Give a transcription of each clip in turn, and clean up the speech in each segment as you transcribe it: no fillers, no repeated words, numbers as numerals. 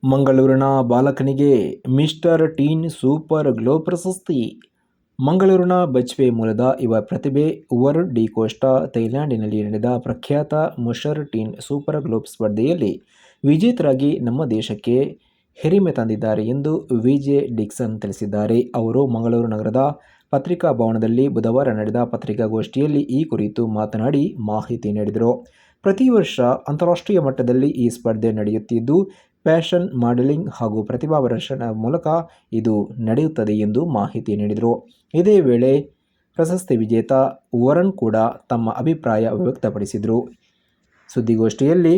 ಮಂಗಳೂರಿನ ಬಾಲಕನಿಗೆ mister Teen super glow ಪ್ರಶಸ್ತಿ. ಮಂಗಳೂರಿನ ಬಜ್ಪೆ ಮೂಲದ ಯುವ ಪ್ರತಿಭೆ ವರುಣ್ ಡಿ ಕೋಸ್ಟಾ ಥೈಲ್ಯಾಂಡಿನಲ್ಲಿ ನಡೆದ ಪ್ರಖ್ಯಾತ ಮಿಸ್ಟರ್ ಟೀನ್ ಸೂಪರ್ ಗ್ಲೋಬ್ ಸ್ಪರ್ಧೆಯಲ್ಲಿ ವಿಜೇತರಾಗಿ ನಮ್ಮ ದೇಶಕ್ಕೆ ಹೆರಿಮೆ ತಂದಿದ್ದಾರೆ ಎಂದು ವಿಜೆ ಡಿಕ್ಸನ್ ತಿಳಿಸಿದ್ದಾರೆ. ಅವರು ಮಂಗಳೂರು ನಗರದ ಪತ್ರಿಕಾ ಭವನದಲ್ಲಿ ಬುಧವಾರ ನಡೆದ ಪತ್ರಿಕಾಗೋಷ್ಠಿಯಲ್ಲಿ ಈ ಕುರಿತು ಮಾತನಾಡಿ ಮಾಹಿತಿ ನೀಡಿದರು. ಪ್ರತಿ ವರ್ಷ ಅಂತಾರಾಷ್ಟ್ರೀಯ ಮಟ್ಟದಲ್ಲಿ ಈ ಸ್ಪರ್ಧೆ ನಡೆಯುತ್ತಿದ್ದು, ಫ್ಯಾಷನ್, ಮಾಡೆಲಿಂಗ್ ಹಾಗೂ ಪ್ರತಿಭಾ ಪ್ರದರ್ಶನ ಮೂಲಕ ಇದು ನಡೆಯುತ್ತದೆ ಎಂದು ಮಾಹಿತಿ ನೀಡಿದರು. ಇದೇ ವೇಳೆ ಪ್ರಶಸ್ತಿ ವಿಜೇತ ವರುಣ್ ಕೂಡ ತಮ್ಮ ಅಭಿಪ್ರಾಯ ವ್ಯಕ್ತಪಡಿಸಿದರು. ಸುದ್ದಿಗೋಷ್ಠಿಯಲ್ಲಿ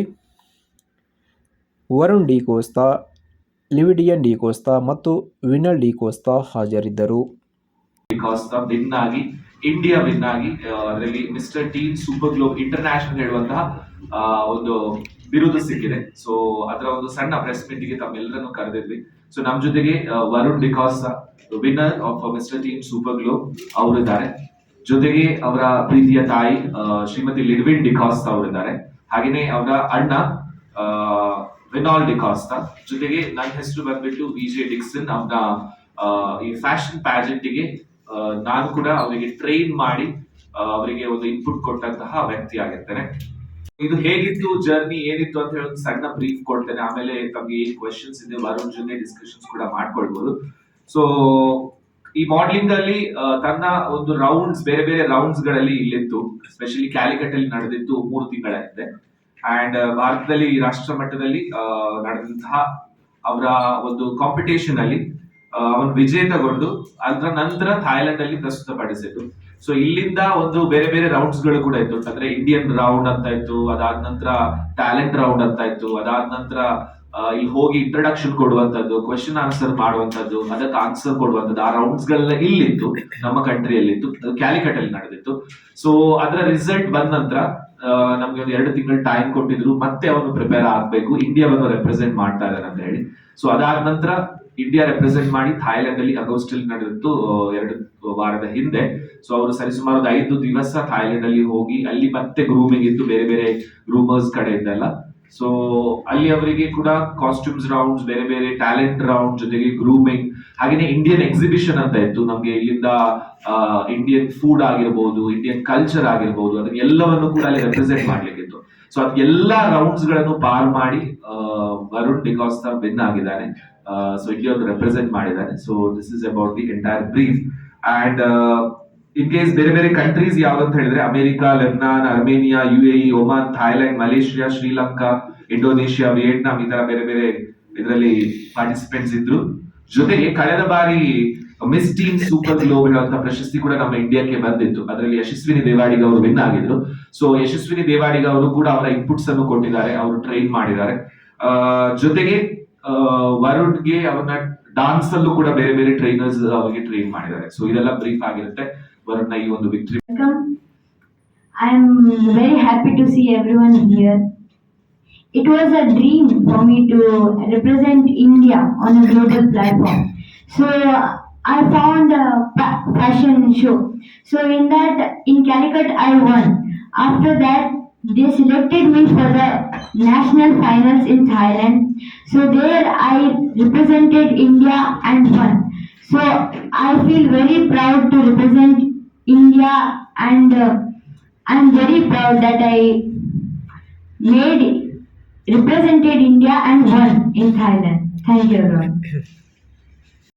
ವರುಣ್ ಡಿ ಕೋಸ್ಟಾ, ಲಿವಿಡಿಯನ್ ಡಿ ಕೋಸ್ಟಾ ಮತ್ತು ವಿನಲ್ ಡಿ ಕೋಸ್ಟಾ ಹಾಜರಿದ್ದರು. ಇಂಡಿಯಾ ವಿನ್ ಆಗಿ ಅದರಲ್ಲಿ Mister Teen Super Globe International ಹೇಳುವಂತಹ ಒಂದು ಬಿರುದು ಸಿಕ್ಕಿದೆ. ಸೊ ಅದರ ಒಂದು ಸಣ್ಣ ಪ್ರೆಸ್ ಮೀಟಿಗೆ ತಮ್ಮೆಲ್ಲರನ್ನು ಕರೆದಿದ್ವಿ. ಸೊ ನಮ್ ಜೊತೆಗೆ Varun D'Costa, winner of Mister Teen Super Globe ಅವರಿದ್ದಾರೆ. ಜೊತೆಗೆ ಅವರ ಪ್ರೀತಿಯ ತಾಯಿ ಶ್ರೀಮತಿ ಲಿಡ್ವಿನ್ ಡಿಕಾಸ್ಟಾ ಅವರಿದ್ದಾರೆ. ಹಾಗೇನೆ ಅವರ ಅಣ್ಣ ವಿನಾಲ್ ಡಿಕಾಸ್ಟಾ. ಜೊತೆಗೆ ನನ್ನ ಹೆಸರು ಬಂದ್ಬಿಟ್ಟು ವಿಜೆ ಡಿಕ್ಸನ್. ಅವರ ಈ ಫ್ಯಾಷನ್ ಪ್ಯಾಜೆಂಟ್ಗೆ ನಾನು ಕೂಡ ಅವರಿಗೆ ಟ್ರೈನ್ ಮಾಡಿ ಅವರಿಗೆ ಒಂದು ಇನ್ಪುಟ್ ಕೊಟ್ಟಂತಹ ವ್ಯಕ್ತಿ ಆಗಿರ್ತೇನೆ. ಇದು ಹೇಗಿತ್ತು ಜರ್ನಿ, ಏನಿತ್ತು ಅಂತ ಹೇಳಿ ಒಂದು ಸಣ್ಣ ಬ್ರೀಫ್ ಕೊಡ್ತೇನೆ. ಆಮೇಲೆ ತಮಗೆ ಏನ್ ಕ್ವೆಶನ್ಸ್ ಇದೆ ವರುಣ್ ಜೊತೆ ಡಿಸ್ಕಷನ್ಸ್ ಕೂಡ ಮಾಡ್ಕೊಳ್ಬಹುದು. ಸೊ ಈ ಮಾಡಲಿಂಗ್ ಅಲ್ಲಿ ತನ್ನ ಒಂದು ರೌಂಡ್ಸ್, ಬೇರೆ ಬೇರೆ ರೌಂಡ್ಸ್ ಗಳಲ್ಲಿ ಇಲ್ಲಿತ್ತು. ಸ್ಪೆಷಲಿ ಕ್ಯಾಲಿಕಟ್ ಅಲ್ಲಿ ನಡೆದಿತ್ತು 3 ತಿಂಗಳ ಹಿಂದೆ. ಅಂಡ್ ಭಾರತದಲ್ಲಿ ರಾಷ್ಟ್ರ ಮಟ್ಟದಲ್ಲಿ ನಡೆದಂತಹ ಅವರ ಒಂದು ಕಾಂಪಿಟೇಷನ್ ಅಲ್ಲಿ ಅವನು ವಿಜೇತಗೊಂಡು ಅದರ ನಂತರ ಥಾಯ್ಲೆಂಡ್ ಅಲ್ಲಿ ಪ್ರಸ್ತುತಪಡಿಸಿದ್ದು. ಸೊ ಇಲ್ಲಿಂದ ಒಂದು ಬೇರೆ ಬೇರೆ ರೌಂಡ್ಸ್ ಗಳು ಕೂಡ ಇತ್ತು. ಅಂದ್ರೆ ಇಂಡಿಯನ್ ರೌಂಡ್ ಅಂತ ಇತ್ತು, ಅದಾದ ನಂತರ ಟ್ಯಾಲೆಂಟ್ ರೌಂಡ್ ಅಂತ ಇತ್ತು, ಅದಾದ ನಂತರ ಇಲ್ಲಿ ಹೋಗಿ ಇಂಟ್ರಡಕ್ಷನ್ ಕೊಡುವಂತದ್ದು, ಕ್ವೆಶನ್ ಆನ್ಸರ್ ಮಾಡುವಂತದ್ದು, ಅದಕ್ಕೆ ಆನ್ಸರ್ ಕೊಡುವಂತದ್ದು, ಆ ರೌಂಡ್ಸ್ ಗಳೆಲ್ಲ ಇಲ್ಲಿತ್ತು, ನಮ್ಮ ಕಂಟ್ರಿಯಲ್ಲಿತ್ತು. ಕ್ಯಾಲಿಕಟ್ ಅಲ್ಲಿ ನಡೆದಿತ್ತು. ಸೊ ಅದರ ರಿಸಲ್ಟ್ ಬಂದ ನಂತರ ನಮ್ಗೆ ಒಂದು 2 ತಿಂಗಳು ಟೈಮ್ ಕೊಟ್ಟಿದ್ರು. ಮತ್ತೆ ಅವನು ಪ್ರಿಪೇರ್ ಆಗ್ಬೇಕು, ಇಂಡಿಯಾವನ್ನು ರೆಪ್ರೆಸೆಂಟ್ ಮಾಡ್ತಾ ಇದ್ದಾನೆ ಅಂತ ಹೇಳಿ. ಸೊ ಅದಾದ ನಂತರ ಇಂಡಿಯಾ ರೆಪ್ರೆಸೆಂಟ್ ಮಾಡಿ ಥಾಯ್ಲೆಂಡ್ ಅಲ್ಲಿ ಆಗಸ್ಟ್ ಅಲ್ಲಿ ನಡೆದಿತ್ತು 2 ವಾರದ ಹಿಂದೆ. ಸೊ ಅವರು ಸರಿಸುಮಾರು 5 ದಿವಸ ಥಾಯ್ಲೆಂಡ್ ಅಲ್ಲಿ ಹೋಗಿ ಅಲ್ಲಿ ಮತ್ತೆ ಗ್ರೂಮಿಂಗ್ ಇತ್ತು, ಬೇರೆ ಬೇರೆ ಗ್ರೂಮರ್ಸ್ ಕಡೆಯಿಂದೆಲ್ಲ. ಸೊ ಅಲ್ಲಿ ಅವರಿಗೆ ಕೂಡ ಕಾಸ್ಟ್ಯೂಮ್ಸ್ ರೌಂಡ್ಸ್, ಬೇರೆ ಬೇರೆ ಟ್ಯಾಲೆಂಟ್ ರೌಂಡ್, ಜೊತೆಗೆ ಗ್ರೂಮಿಂಗ್, ಹಾಗೇನೆ ಇಂಡಿಯನ್ ಎಕ್ಸಿಬಿಷನ್ ಅಂತ ಇತ್ತು. ನಮ್ಗೆ ಇಲ್ಲಿಂದ ಇಂಡಿಯನ್ ಫುಡ್ ಆಗಿರ್ಬೋದು, ಇಂಡಿಯನ್ ಕಲ್ಚರ್ ಆಗಿರ್ಬೋದು, ಅದನ್ನೆಲ್ಲವನ್ನು ಕೂಡ ಅಲ್ಲಿ ರೆಪ್ರೆಸೆಂಟ್ ಮಾಡ್ಲಿಕ್ಕಿತ್ತು. ಸೊ ಅದೆಲ್ಲಾ ರೌಂಡ್ಸ್ ಗಳನ್ನು ಪಾರ್ ಮಾಡಿ ವರುಣ್ ಡಿಕಾಸ್ಟಾ ವಿನ್ ಆಗಿದ್ದಾನೆ. ಸೊ ಇಂಡಿಯಾವನ್ನು ರೆಪ್ರೆಸೆಂಟ್ ಮಾಡಿದ್ದಾನೆ. So this is about the entire brief. And in case ಬೇರೆ ಬೇರೆ ಕಂಟ್ರೀಸ್ ಯಾವ್ದಂತ ಹೇಳಿದ್ರೆ America, Lebanon, Armenia, UAE, Oman, Thailand, Malaysia, Sri Lanka, Indonesia, Vietnam, ಈ ತರ ಬೇರೆ ಬೇರೆ ಇದರಲ್ಲಿ ಪಾರ್ಟಿಸಿಪೆಂಟ್ಸ್ ಇದ್ರು. ಜೊತೆಗೆ ಕಳೆದ ಬಾರಿ ಮಿಸ್ ಟೀನ್ ಸೂಪರ್ ಗ್ಲೋಬ್ ಹೇಳುವಂತಹ ಪ್ರಶಸ್ತಿ ಕೂಡ ನಮ್ಮ ಇಂಡಿಯಾಕ್ಕೆ ಬಂದಿತ್ತು. ಅದರಲ್ಲಿ ಯಶಸ್ವಿನಿ ದೇವಾಡಿಗ ಅವರು ವಿನ್ ಆಗಿದ್ರು. ಸೊ ಯಶಸ್ವಿನಿ ದೇವಾಡಿಗ ಅವರು ಕೂಡ ಅವರ ಇನ್ಪುಟ್ಸ್ ಅನ್ನು ಕೊಟ್ಟಿದ್ದಾರೆ, ಅವರು ಟ್ರೈನ್ ಮಾಡಿದ್ದಾರೆ. ಜೊತೆಗೆ ವರುಣ್ಗೆ ಅವನ್ನ ಡಾನ್ಸ್ ಅಲ್ಲೂ ಕೂಡ ಬೇರೆ ಬೇರೆ ಟ್ರೈನರ್ಸ್ ಅವರಿಗೆ ಟ್ರೈನ್ ಮಾಡಿದ್ದಾರೆ. ಸೊ ಇದೆಲ್ಲ ಬ್ರೀಫ್ ಆಗಿರುತ್ತೆ ವರುಣ್ನ ಈ ಒಂದು victory. I am very happy to see everyone here. It was a dream for me to represent India on a global platform. So I found a fashion show. So in that, in Calicut, I won. After that, they selected me for the national finals in Thailand. So there I represented India and won. So I feel very proud to represent India, and I'm very proud that I represented India and won in Thailand. Thank you everyone.